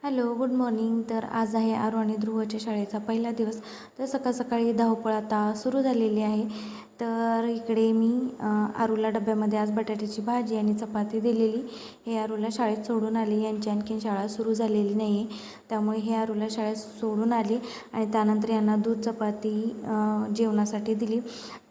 Hello, good morning. तर आज आहे आरू आणि ध्रुवच्या शाळेचा पहिला दिवस. तर सकाळ सकाळी धावपळ आता सुरू झालेली आहे. तर इकडे मी आरूला डब्यामध्ये आज बटाट्याची भाजी आणि चपाती दिलेली. हे आरूला शाळेत सोडून आली. यांची आणखीन शाळा सुरू झालेली नाही आहे, त्यामुळे हे आरूला शाळेत सोडून आली आणि त्यानंतर यांना दूध चपाती जेवणासाठी दिली.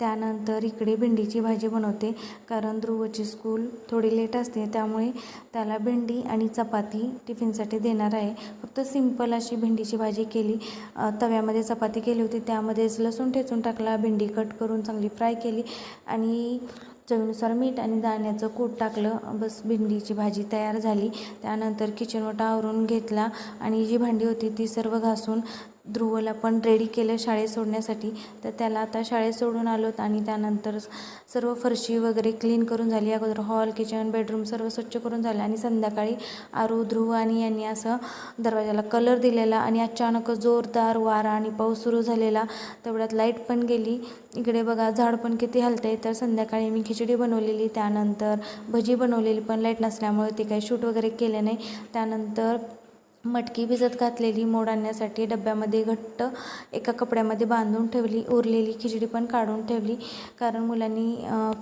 त्यानंतर इकडे भेंडीची भाजी बनवते, कारण ध्रुवची स्कूल थोडी लेट असते, त्यामुळे त्याला भेंडी आणि चपाती टिफिनसाठी देणार आहे. फक्त सिंपल अशी भेंडीची भाजी केली. तव्यामध्ये चपाती केली होती, त्यामध्येच लसूण ठेचून टाकला, भेंडी कट करून चांगली फ्राय केली आणि चवीनुसार मीठ आणि दाण्याचं कूट टाकलं. बस भेंडीची भाजी तयार झाली. त्यानंतर किचन ओटा आवरून घेतला आणि जी भांडी होती ती सर्व घासून ध्रुवला पण रेडी केलं शाळेत सोडण्यासाठी. तर त्याला आता शाळेत सोडून आलोत आणि त्यानंतर सर्व फरशी वगैरे क्लीन करून झाली. अगोदर हॉल, किचन, बेडरूम सर्व स्वच्छ करून झालं आणि संध्याकाळी आरू, ध्रुव आणि यांनी असं दरवाजाला कलर दिलेला आणि अचानक जोरदार वारा आणि पाऊस सुरू झालेला. तेवढ्यात लाईट पण गेली. इकडे बघा झाड पण किती हलतंय. तर संध्याकाळी मी खिचडी बनवलेली, त्यानंतर भजी बनवलेली, पण लाईट नसल्यामुळे ते काही शूट वगैरे केले नाही. त्यानंतर मटकी भिजत घातलेली मोड आणण्यासाठी डब्यामध्ये घट्ट एका कपड्यामध्ये बांधून ठेवली. उरलेली खिचडी पण काढून ठेवली, कारण मुलांनी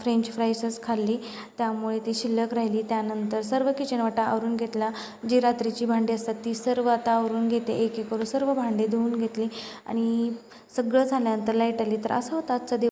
फ्रेंच फ्राईजच खाल्ली, त्यामुळे ती शिल्लक राहिली. त्यानंतर सर्व किचन वाटा आवरून घेतला. जी रात्रीची भांडी असतात ती सर्व आता आवरून घेते. एक एक करून सर्व भांडे धुवून घेतली आणि सगळं झाल्यानंतर लाईट आली. तर असा होता आजचा दिवस.